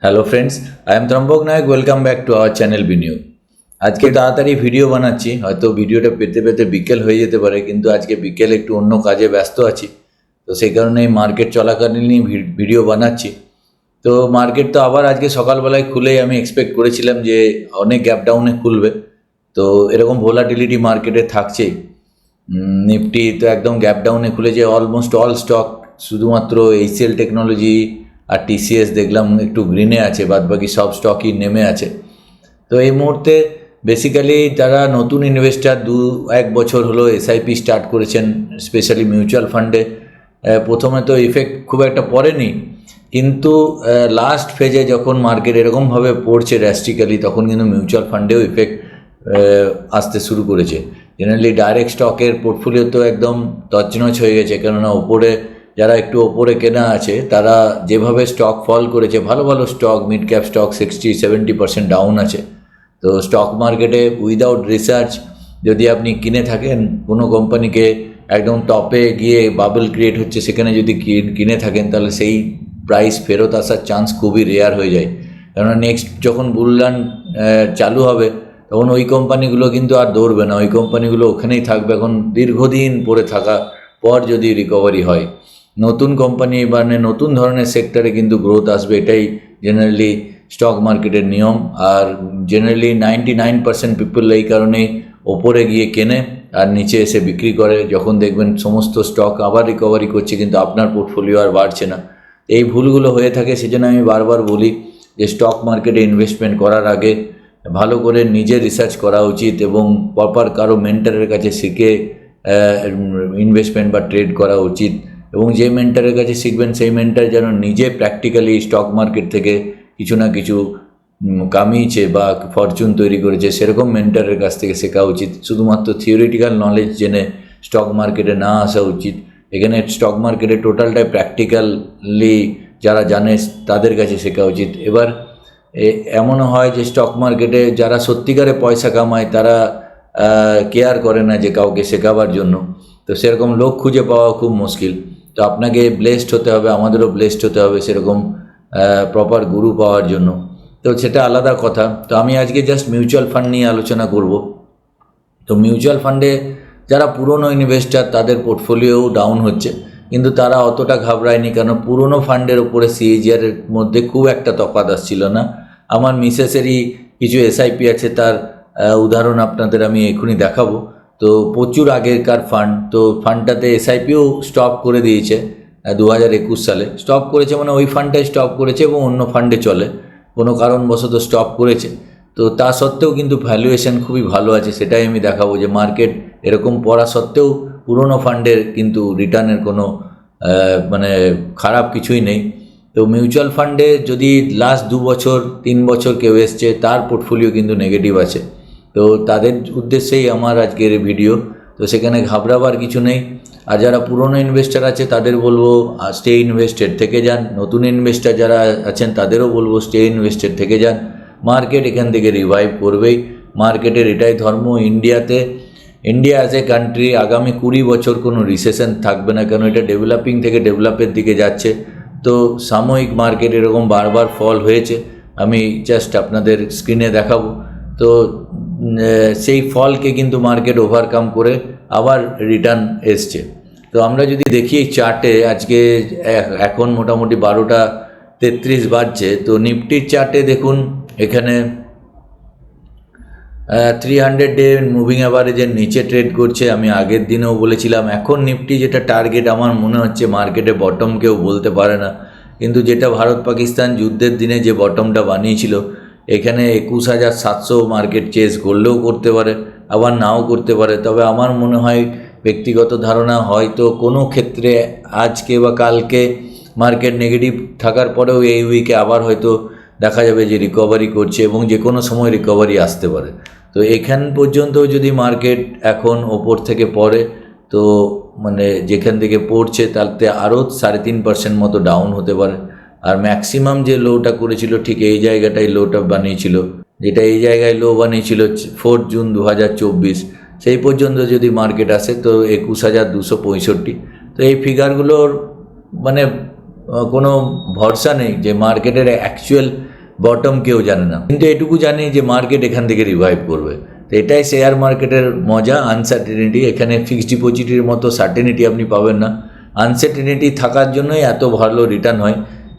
Hello friends, I am Trambak Nayak. Welcome back to our channel Biniyog. আজকে তাড়াতাড়ি video বানাচ্ছি, হয়তো ভিডিওটা পেতে পেতে বিকেল হয়ে যেতে পারে, কিন্তু আজকে বিকেল একটু অন্য কাজে ব্যস্ত আছি, তো সেই কারণেই মার্কেট চলাকালীনই ভিডিও বানাচ্ছি। তো মার্কেট তো আবার আজকে সকালবেলায় খুলেই আমি এক্সপেক্ট করেছিলাম যে অনেক গ্যাপ ডাউনে খুলবে, তো এরকম ভোলাটিলিটি মার্কেটে থাকছেই। নিফটি তো একদম গ্যাপ ডাউনে খুলেছে, অলমোস্ট অল স্টক, শুধুমাত্র এইচসিএল টেকনোলজি আর টিসিএস দেখলাম একটু গ্রিনে আছে, বাদবাকি সব স্টকই নেমে আছে। তো এই মুহূর্তে বেসিক্যালি যারা নতুন ইনভেস্টার 1 বছর হলো এসআইপি স্টার্ট করেছেন, স্পেশালি মিউচুয়াল ফান্ডে, প্রথমে তো ইফেক্ট খুব একটা পড়েনি, কিন্তু লাস্ট ফেজে যখন মার্কেট এরকমভাবে পড়ছে ড্রাস্টিক্যালি, তখন কিন্তু মিউচুয়াল ফান্ডেও ইফেক্ট আসতে শুরু করেছে। জেনারেলি ডাইরেক্ট স্টকের পোর্টফোলিও তো একদম তছনছ হয়ে গেছে, কেননা ওপরে যারা একটু ওপরে কেনা আছে তারা যেভাবে স্টক ফল করেছে, ভালো ভালো stock, mid cap stock 60-70% down আছে। তো স্টক মার্কেটে উইদাউট রিসার্চ যদি আপনি কিনে থাকেন কোনো কোম্পানিকে, একদম টপে গিয়ে বাবল ক্রিয়েট হচ্ছে সেখানে যদি কিনে থাকেন, তাহলে সেই প্রাইস ফেরত আসার চান্স খুবই রেয়ার হয়ে যায়। কেননা নেক্সট যখন বুলরান চালু হবে, তখন ওই কোম্পানিগুলো কিন্তু আর দৌড়বে না, ওই কোম্পানিগুলো ওখানেই থাকবে। এখন দীর্ঘদিন পড়ে থাকা পর যদি রিকভারি হয়, নতুন কোম্পানি মানে নতুন ধরনের সেক্টরে কিন্তু গ্রোথ আসবে, এটাই জেনারেলি স্টক মার্কেটের নিয়ম। আর জেনারেলি 99% পিপল এই কারণেই ওপরে গিয়ে কেনে আর নিচে এসে বিক্রি করে, যখন দেখবেন সমস্ত স্টক আবার রিকভারি করছে কিন্তু আপনার পোর্টফোলিও আর বাড়ছে না। এই ভুলগুলো হয়ে থাকে, সেজন্য আমি বারবার বলি যে স্টক মার্কেটে ইনভেস্টমেন্ট করার আগে ভালো করে নিজে রিসার্চ করা উচিত এবং প্রপার কারো মেন্টরের কাছে শিখে ইনভেস্টমেন্ট বা ট্রেড করা উচিত। এবং যে মেন্টরের কাছে শিখবেন সেই মেন্টর যেন নিজে প্র্যাকটিক্যালি স্টক মার্কেট থেকে কিছু না কিছু কামিয়েছে বা ফরচুন তৈরি করেছে, সেরকম মেন্টরের কাছ থেকে শেখা উচিত। শুধুমাত্র থিওরিটিক্যাল নলেজ জেনে স্টক মার্কেটে না আসা উচিত। এখানে স্টক মার্কেটে টোটালটাই প্র্যাকটিক্যালি যারা জানে তাদের কাছে শেখা উচিত। এবার এমনও হয় যে স্টক মার্কেটে যারা সত্যিকারে পয়সা কামায় তারা কেয়ার করে না যে কাউকে শেখাবার জন্য, তো সেরকম লোক খুঁজে পাওয়া খুব মুশকিল। তো আপনাকে ব্লেসড হতে হবে, আমাদেরও ব্লেসড হতে হবে সেরকম প্রপার গুরু পাওয়ার জন্য, তো সেটা আলাদা কথা। তো আমি আজকে জাস্ট মিউচুয়াল ফান্ড নিয়ে আলোচনা করব। তো মিউচুয়াল ফান্ডে যারা পুরনো ইনভেস্টার তাদের পোর্টফোলিও ডাউন হচ্ছে, কিন্তু তারা অতটা ঘাবড়ায়নি, কারণ পুরনো ফান্ডের ওপরে সিএজিআরের মধ্যে খুব একটা তফাৎ আসছিল না। আমার মিসেসেরই কিছু এসআইপি আছে, তার উদাহরণ আপনাদের আমি এখনই দেখাবো। তো প্রচুর আগেরকার ফান্ড, তো ফান্ডটাতে এসআইপিও স্টপ করে দিয়েছে 2021 সালে। স্টপ করেছে মানে ওই ফান্ডটাই স্টপ করেছে এবং অন্য ফান্ডে চলে, কোনো কারণবশত স্টপ করেছে। তো তা সত্ত্বেও কিন্তু ভ্যালুয়েশন খুবই ভালো আছে, সেটাই আমি দেখাবো যে মার্কেট এরকম পড়া সত্ত্বেও পুরনো ফান্ডের কিন্তু রিটার্নের কোনো মানে খারাপ কিছুই নেই। তো মিউচুয়াল ফান্ডে যদি লাস্ট 2 বছর 3 বছর কেউ এসছে, তার পোর্টফোলিও কিন্তু নেগেটিভ আছে। তো তাদের উদ্দেশ্যেই আমার আজকের ভিডিও। তো সেখানে ঘাবড়াবার কিছু নেই। আর যারা পুরনো ইনভেস্টার আছে তাদের বলবো স্টে ইনভেস্টেড থেকে যান, নতুন ইনভেস্টার যারা আছেন তাদেরও বলবো স্টে ইনভেস্টেড থেকে যান। মার্কেট এখান থেকে রিভাইভ করবেই, মার্কেটের এটাই ধর্ম। ইন্ডিয়া অ্যাজ এ কান্ট্রি আগামী 20 বছর কোনো রিসেশন থাকবে না, কারণ এটা ডেভেলপিং থেকে ডেভেলপের দিকে যাচ্ছে। তো সাময়িক মার্কেট এরকম বারবার ফল হয়েছে, আমি জাস্ট আপনাদের স্ক্রিনে দেখাবো। তো সেই ফলকে কিন্তু মার্কেট ওভারকাম করে আবার রিটার্ন এসছে। তো আমরা যদি দেখি চার্টে, আজকে এখন মোটামুটি 12:33 বাজছে। তো নিফটির চার্টে দেখুন, এখানে 300 ডে মুভিং অ্যাভারেজের নিচে ট্রেড করছে। আমি আগের দিনেও বলেছিলাম, এখন নিফটি যেটা টার্গেট আমার মনে হচ্ছে মার্কেটে বটম কেউ বলতে পারে না, কিন্তু যেটা ভারত পাকিস্তান যুদ্ধের দিনে যে বটমটা বানিয়েছিল, এখানে 21,700 মার্কেট চেস করলেও করতে পারে, আবার নাও করতে পারে। তবে আমার মনে হয়, ব্যক্তিগত ধারণা, হয়তো কোনো ক্ষেত্রে আজকে বা কালকে মার্কেট নেগেটিভ থাকার পরেও এই উইকে আবার হয়তো দেখা যাবে যে রিকভারি করছে এবং যে কোনো সময় রিকভারি আসতে পারে। তো এখান পর্যন্ত যদি মার্কেট এখন ওপর থেকে পড়ে, তো মানে যেখান থেকে পড়ছে তাতে আরও 3.5% মতো ডাউন হতে পারে। আর ম্যাক্সিমাম যে লোটা করেছিল ঠিক এই জায়গাটাই লোটা বানিয়েছিল, যেটা এই জায়গায় লো বানিয়েছিল 4 জুন 2024, সেই পর্যন্ত যদি মার্কেট আসে তো 21,265। তো এই ফিগারগুলোর মানে কোনো ভরসা নেই, যে মার্কেটের অ্যাকচুয়াল বটম কেউ জানে না, কিন্তু এটুকু জানি যে মার্কেট এখান থেকে রিভাইভ করবে। তো এটাই শেয়ার মার্কেটের মজা, আনসার্টেনিটি। এখানে ফিক্সড ডিপোজিটের মতো সার্টেনিটি আপনি পাবেন না, আনসার্টেনিটি থাকার জন্যই এত ভালো রিটার্ন হয়।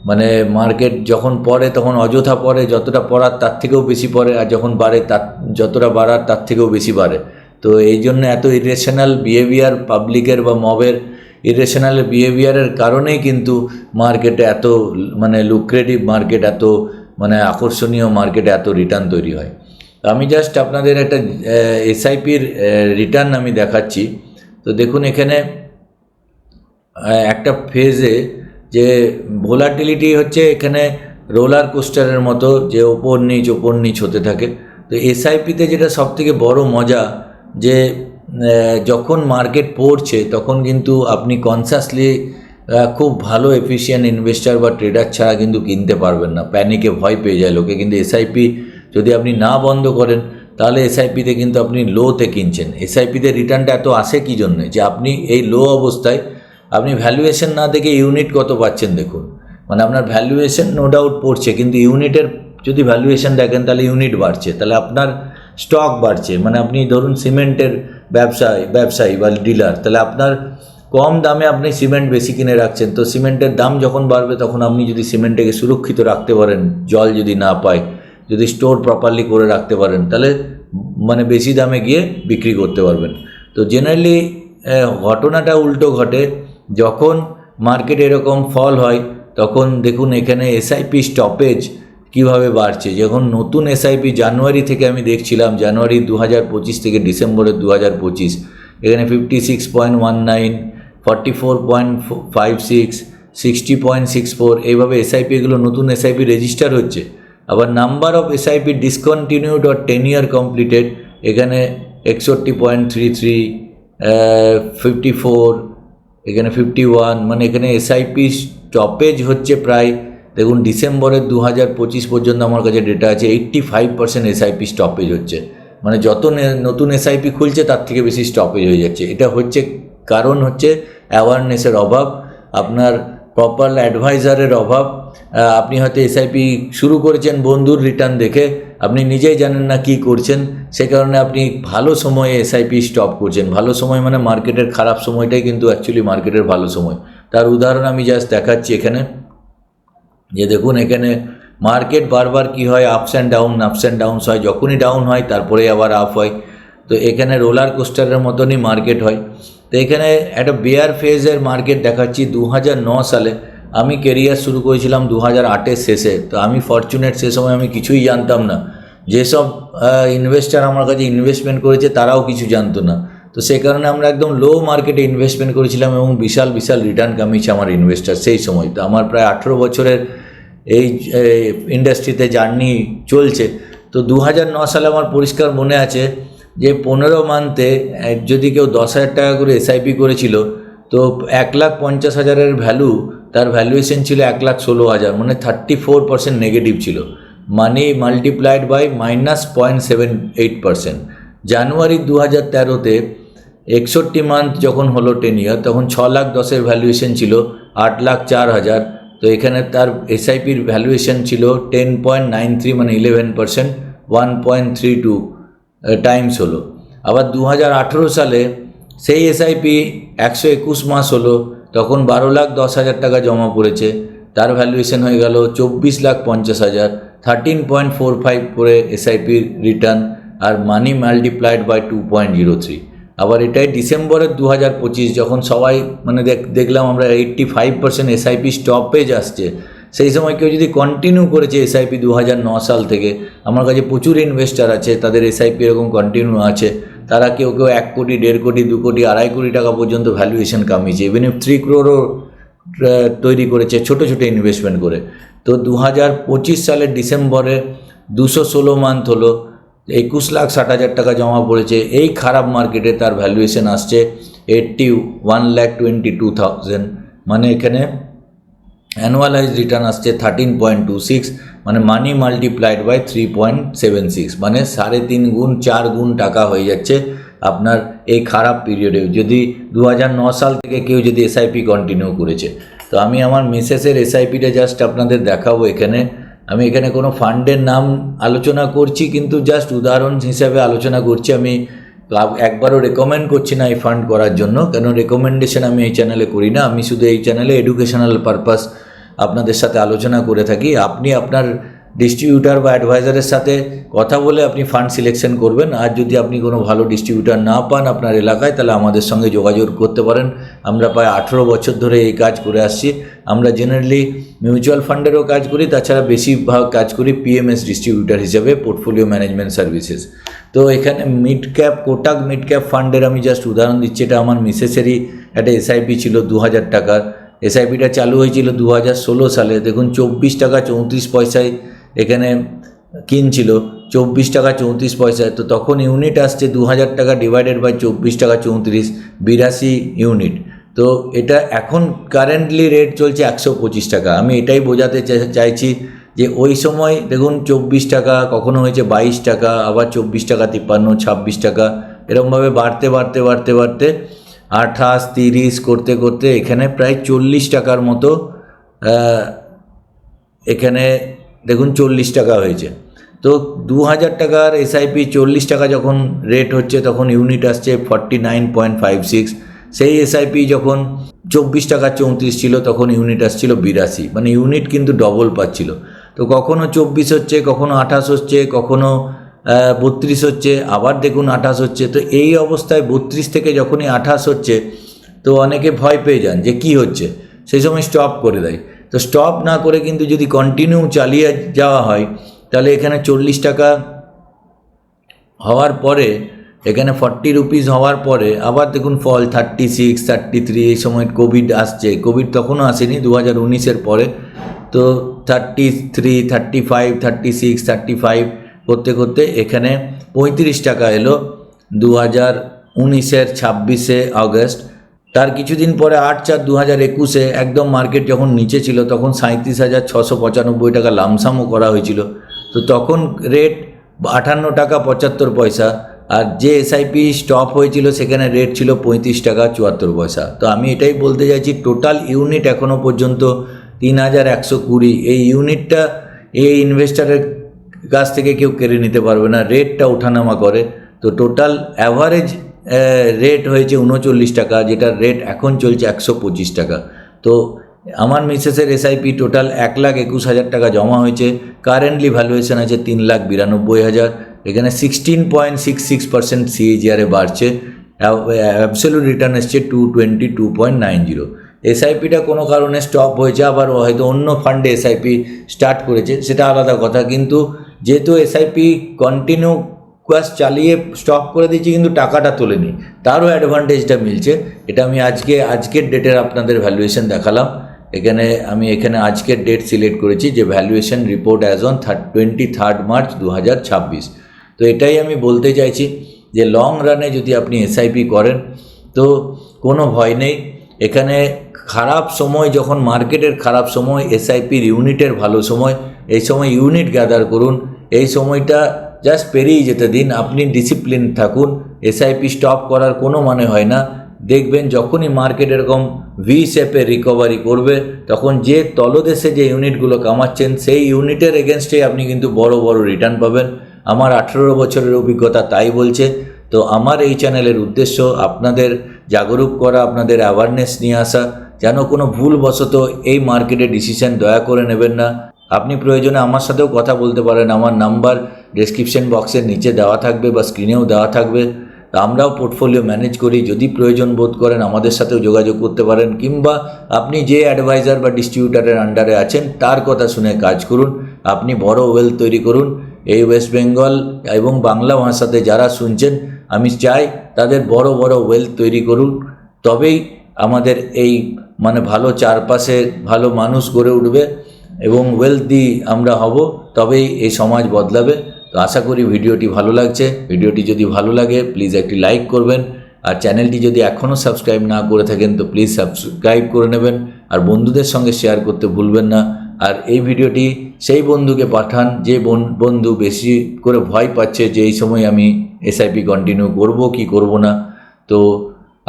মানে মার্কেট যখন পড়ে তখন অযথা পড়ে, যতটা পড়ার তার থেকেও বেশি পড়ে, আর যখন বাড়ে তার যতটা বাড়ার তার থেকেও বেশি বাড়ে। তো এই জন্য এত ইরেশনাল বিহেভিয়ার পাবলিকের বা মবের ইরেশনাল বিহেভিয়ারের কারণেই কিন্তু মার্কেটে এত মানে লুক্রেটিভ মার্কেট, এত মানে আকর্ষণীয় মার্কেটে এত রিটার্ন তৈরি হয়। আমি জাস্ট আপনাদের একটা এসআইপির রিটার্ন আমি দেখাচ্ছি। তো দেখুন এখানে একটা ফেজে যে ভোলাটিলিটি হচ্ছে এখানে রোলার কোস্টারের মতো, যে ওপর নিচ হতে থাকে। তো এসআইপিতে যেটা সবথেকে বড় মজা, যে যখন মার্কেট পড়ছে তখন কিন্তু আপনি কনসাসলি খুব ভালো এফিশিয়েন্ট ইনভেস্টার বা ট্রেডার ছাড়া কিন্তু কিনতে পারবেন না, প্যানিকে ভয় পেয়ে যায় লোকে। কিন্তু এসআইপি যদি আপনি না বন্ধ করেন তাহলে এসআইপিতে কিন্তু আপনি লোতে কিনছেন। এসআইপিতে রিটার্নটা এত আসে কী জন্যে, যে আপনি এই লো অবস্থায় আপনি ভ্যালুয়েশন না দেখে ইউনিট কত পাচ্ছেন দেখুন। মানে আপনার ভ্যালুয়েশন নো ডাউট পড়ছে, কিন্তু ইউনিটের যদি ভ্যালুয়েশন দেখেন তাহলে ইউনিট বাড়ছে, তাহলে আপনার স্টক বাড়ছে। মানে আপনি ধরুন সিমেন্টের ব্যবসায়ী বা ডিলার, তাহলে আপনার কম দামে আপনি সিমেন্ট বেশি কিনে রাখছেন। তো সিমেন্টের দাম যখন বাড়বে তখন আপনি যদি সিমেন্টটাকে সুরক্ষিত রাখতে পারেন, জল যদি না পায়, যদি স্টোর প্রপারলি করে রাখতে পারেন, তাহলে মানে বেশি দামে গিয়ে বিক্রি করতে পারবেন। তো জেনারেলি ঘটনাটা উল্টো ঘটে, যখন মার্কেট এরকম ফল হয় তখন দেখুন এখানে এসআইপি স্টপেজ কীভাবে বাড়ছে। যখন নতুন এসআইপি জানুয়ারি থেকে আমি দেখছিলাম, জানুয়ারি 2025 থেকে ডিসেম্বরের 2025, এখানে 56.19, 44.56, 60.64 এইভাবে এসআইপি, এগুলো নতুন এসআইপি রেজিস্টার হচ্ছে। আবার number of SIP discontinued or 10 year completed এখানে 61.33, 54, এখানে 51, মানে এখানে এসআইপি স্টপেজ হচ্ছে প্রায়, দেখুন ডিসেম্বরের 2025 পর্যন্ত আমার কাছে ডেটা আছে 85% এসআইপি স্টপেজ হচ্ছে। মানে যত নতুন এসআইপি খুলছে তার থেকে বেশি স্টপেজ হয়ে যাচ্ছে। এটা হচ্ছে কারণ হচ্ছে অ্যাওয়ারনেসের অভাব, আপনার প্রপার অ্যাডভাইজারের অভাব। আপনি হয়তো এসআইপি শুরু করেছেন বন্ধুর রিটার্ন দেখে, আপনি নিজেই জানেন না কি করছেন, সে কারণে আপনি ভালো সময়ে এসআইপি স্টপ করছেন। ভালো সময় মানে মার্কেটের খারাপ সময়টাই কিন্তু অ্যাকচুয়ালি মার্কেটের ভালো সময়। তার উদাহরণ আমি জাস্ট দেখাচ্ছি এখানে, যে দেখুন এখানে মার্কেট বারবার কি হয়, আপস অ্যান্ড ডাউনস হয়। যখনই ডাউন হয় তারপরে আবার আপ হয়। তো এখানে রোলার কোস্টারের মতনই মার্কেট হয়। তো এখানে একটা বেয়ার ফেজের মার্কেট দেখাচ্ছি। 2009 সালে আমি কেরিয়ার শুরু করেছিলাম 2008-এর শেষে। তো আমি ফরচুনেট, সে সময় আমি কিছুই জানতাম না। যেসব ইনভেস্টার আমার কাছে ইনভেস্টমেন্ট করেছে তারাও কিছু জানতো না। তো সেই কারণে আমরা একদম লো মার্কেটে ইনভেস্টমেন্ট করেছিলাম এবং বিশাল রিটার্ন কামিয়েছে আমার ইনভেস্টার সেই সময়। তো আমার প্রায় 18 বছরের এই ইন্ডাস্ট্রিতে জার্নি চলছে। তো 2009 সালে আমার পরিষ্কার মনে আছে যে 15 মান্থে যদি কেউ 10,000 টাকা করে এসআইপি করেছিল, তো 1,50,000-এর ভ্যালু, তার ভ্যালুয়েশন ছিল 1,16,000, মানে 34% নেগেটিভ ছিল। মানি মাল্টিপ্লাইড বাই -0.78%। জানুয়ারি 2013-তে 61 মান্থ যখন হলো 10 ইয়ার, তখন 6,10,000-এর ভ্যালুয়েশন ছিল 8,04,000। তো এখানে তার এসআইপির ভ্যালুয়েশন ছিল 10.93, মানে 11%, 1.32 টাইমস হলো। আবার 2018 সালে সেই এসআইপি 121 মাস হলো, তখন 12,10,000 টাকা জমা পড়েছে, তার ভ্যালুয়েশন হয়ে গেল 24,50,000, 13.45 করে এসআইপির রিটার্ন, আর মানি মাল্টিপ্লাইড বাই 2.03। আবার এটাই ডিসেম্বরের 2025, যখন সবাই মানে দেখলাম আমরা 85% এসআইপি স্টপেজ আসছে, সেই সময় কেউ যদি কন্টিনিউ করেছে এসআইপি 2009 সাল থেকে, আমার কাছে প্রচুর ইনভেস্টার আছে তাদের এসআইপি এরকম কন্টিনিউ আছে, তারা কেউ 1 কোটি, 1.5 কোটি, 2 কোটি, 2.5 কোটি টাকা পর্যন্ত ভ্যালুয়েশন কামিয়েছে। ইভেন 3 crore তৈরি করেছে ছোটো ইনভেস্টমেন্ট করে। তো 2025 সালের ডিসেম্বরে 216 মান্থ হলো, 21,60,000 টাকা জমা পড়েছে। এই খারাপ মার্কেটে তার ভ্যালুয়েশন আসছে 81,22,000, মানে এখানে অ্যানুয়ালাইজ রিটার্ন আসছে 13.26, মানে মানি মাল্টিপ্লাইড বাই 3.76, মানে 3.5 গুণ 4 গুণ টাকা হয়ে যাচ্ছে আপনার এই খারাপ পিরিয়ডে, যদি 2009 সাল থেকে কেউ যদি এসআইপি কন্টিনিউ করেছে। তো তো আমি আমার মিসেসের এসআইপিটা জাস্ট আপনাদের দেখাবো। আমি এখানে কোনো ফান্ডের নাম আলোচনা করছি, কিন্তু জাস্ট উদাহরণ হিসাবে আলোচনা করছি। আমি একবারও রেকমেন্ড করছি না এই ফান্ড করার জন্য, কেন রেকমেন্ডেশন আমি এই চ্যানেলে করি না। আমি শুধু এই চ্যানেলে এডুকেশনাল পারপাস আপনাদের সাথে আলোচনা করে থাকি। আপনি আপনার ডিস্ট্রিবিউটার বা অ্যাডভাইজারের সাথে কথা বলে আপনি ফান্ড সিলেকশন করবেন। আর যদি আপনি কোনো ভালো ডিস্ট্রিবিউটার না পান আপনার এলাকায়, তাহলে আমাদের সঙ্গে যোগাযোগ করতে পারেন। আমরা প্রায় 18 বছর ধরে এই কাজ করে আসছি। আমরা জেনারেলি মিউচুয়াল ফান্ডেরও কাজ করি, তাছাড়া বেশিরভাগ কাজ করি পিএমএস ডিস্ট্রিবিউটার হিসেবে, পোর্টফোলিও ম্যানেজমেন্ট সার্ভিসেস। তো এখানে mid cap, Kotak mid cap ফান্ডের আমি জাস্ট উদাহরণ দিচ্ছি। এটা আমার মিসেসেরই একটা এসআইপি ছিল 2000 টাকার। এসআইপিটা চালু হয়েছিল 2016 সালে। দেখুন 24 টাকা 34 পয়সায় এখানে কিনছিল, 24 টাকা 34 পয়সায়। তো তখন ইউনিট আসছে 2000 টাকা ডিভাইডেড বাই 24 টাকা 34, 82 ইউনিট। তো এটা এখন কারেন্টলি রেট চলছে 125 টাকা। আমি এটাই বোঝাতে চাইছি যে ওই সময় দেখুন 24 টাকা, কখনো হয়েছে 22 টাকা, আবার 24 টাকা 53, 26 টাকা, এরকমভাবে বাড়তে 28, 30 করতে করতে এখানে প্রায় 40 টাকার মতো, এখানে দেখুন 40 টাকা হয়েছে। তো 2000 টাকার এসআইপি 40 টাকা যখন রেট হচ্ছে, তখন ইউনিট আসছে 49.56। সেই এসআইপি যখন 24 টাকা 34 ছিল, তখন ইউনিট আসছিল 82। মানে ইউনিট কিন্তু ডবল পাচ্ছিল। তো কখনো 24 হচ্ছে, কখনো 28 হচ্ছে, কখনো 32 হচ্ছে, আবার দেখুন 28 হচ্ছে। তো এই অবস্থায় 32 থেকে যখনই 28 হচ্ছে, তো অনেকে ভয় পেয়ে যান যে কি হচ্ছে, সেই সময় স্টপ করে দেয়। তো স্টপ না করে কিন্তু যদি কন্টিনিউ চালিয়ে যাওয়া হয়, তাহলে এখানে 40 টাকা হওয়ার পরে, এখানে 40 রুপিস হওয়ার পরে আবার দেখুন ফল 36, 33। এই সময় কোভিড আসছে, কোভিড তখনও আসেনি, 2019-এর পরে। তো 33, 35, 36, 35 করতে করতে এখানে 35 টাকা এলো 2019-এর 26 আগস্ট। তার কিছুদিন পরে 8/4/2021-এ একদম মার্কেট যখন নিচে ছিল, তখন 37,695 টাকা লামসামও করা হয়েছিল। তো তখন রেট 58 টাকা 75 পয়সা। আর যে এসআইপি স্টপ হয়েছিল সেখানে রেট ছিল 35 টাকা 74 পয়সা। তো আমি এটাই বলতে চাইছি, টোটাল ইউনিট এখনও পর্যন্ত 3120। এই ইউনিটটা এই ইনভেস্টারের কাছ থেকে কেউ কেড়ে নিতে পারবে না, রেটটা ওঠানামা করে। তো টোটাল অ্যাভারেজ রেট হয়েছে 39 টাকা, যেটার রেট এখন চলছে 125 টাকা। তো আমার মিসেসের এসআইপি টোটাল 1,21,000 টাকা জমা হয়েছে। কারেন্টলি ভ্যালুয়েশন আছে 3,92,000। এখানে 16.66% সিএজিআরে বাড়ছে। অ্যাবসলিউট রিটার্ন এসছে 222.90। এসআইপিটা কোনো কারণে স্টপ হয়েছে, আবার হয়তো অন্য ফান্ডে এসআইপি স্টার্ট করেছে, সেটা আলাদা কথা। কিন্তু যেহেতু এসআইপি কন্টিনিউ চালিয়ে স্টপ করে দিয়েছি, কিন্তু টাকাটা তোলেনি, তারও অ্যাডভান্টেজটা মিলছে। এটা আমি আজকের ডেটের আপনাদের ভ্যালুয়েশন দেখালাম। আমি এখানে আজকের ডেট সিলেক্ট করেছি, যে valuation report as on 23 March 2026। তো এটাই আমি বলতে চাইছি যে লং রানে যদি আপনি এসআইপি করেন তো কোনো ভয় নেই। এখানে খারাপ সময়, যখন মার্কেটের খারাপ সময়, এসআইপির ইউনিটের ভালো সময়, এই সময় ইউনিট গ্যাদার করুন। এই সময়টা জাস্ট পেরিয়ে যেতে দিন, আপনি ডিসিপ্লিন থাকুন। এসআইপি স্টপ করার কোনো মানে হয় না। দেখবেন যখনই মার্কেট এরকম ভি শেপে রিকভারি করবে, তখন যে তলদেশে যে ইউনিটগুলো কামাচ্ছেন, সেই ইউনিটের এগেনস্টে আপনি কিন্তু বড় বড় রিটার্ন পাবেন। আমার 18 বছরের অভিজ্ঞতা তাই বলছে। তো আমার এই চ্যানেলের উদ্দেশ্য আপনাদের জাগরুক করা, আপনাদের অ্যাওয়ারনেস নিয়ে আসা, যেন কোনো ভুলবশত এই মার্কেটে ডিসিশন দয়া করে নেবেন না। আপনি প্রয়োজনে আমার সাথেও কথা বলতে পারেন। আমার নাম্বার ডেসক্রিপশন বক্সের নিচে দেওয়া থাকবে বা স্ক্রিনেও দেওয়া থাকবে। আমরাও পোর্টফোলিও ম্যানেজ করি। যদি প্রয়োজন বোধ করেন আমাদের সাথেও যোগাযোগ করতে পারেন, কিংবা আপনি যে অ্যাডভাইজার বা ডিস্ট্রিবিউটারের আন্ডারে আছেন তার কথা শুনে কাজ করুন। আপনি বড় ওয়েলথ তৈরি করুন। এই ওয়েস্ট বেঙ্গল এবং বাংলা ভাষাতে যারা শুনছেন, আমি চাই তাদের বড় বড় ওয়েলথ তৈরি করুন। তবেই আমাদের এই ভালো চারপাশে ভালো মানুষ গড়ে উঠবে এবং ওয়েলথি আমরা হব, তবেই এই সমাজ বদলাবে। তো আশা করি ভিডিওটি ভালো লাগছে। ভিডিওটি যদি ভালো লাগে প্লিজ একটি লাইক করবেন, আর চ্যানেলটি যদি এখনও সাবস্ক্রাইব না করে থাকেন তো প্লিজ সাবস্ক্রাইব করে নেবেন, আর বন্ধুদের সঙ্গে শেয়ার করতে ভুলবেন না। আর এই ভিডিওটি সেই বন্ধুকে পাঠান যে বন্ধু বেশি করে ভয় পাচ্ছে যে এই সময় আমি এসআইপি কন্টিনিউ করব কি করব না। তো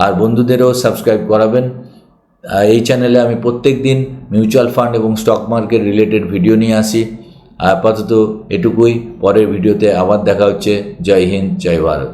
আর বন্ধুদেরও সাবস্ক্রাইব করাবেন। এই চ্যানেলে আমি প্রত্যেক দিন মিউচুয়াল ফান্ড এবং স্টক মার্কেট রিলেটেড ভিডিও নিয়ে আসি। আপাতত এটুকুই, পরের ভিডিওতে আবার দেখা হচ্ছে। জয় হিন্দ, জয় ভারত।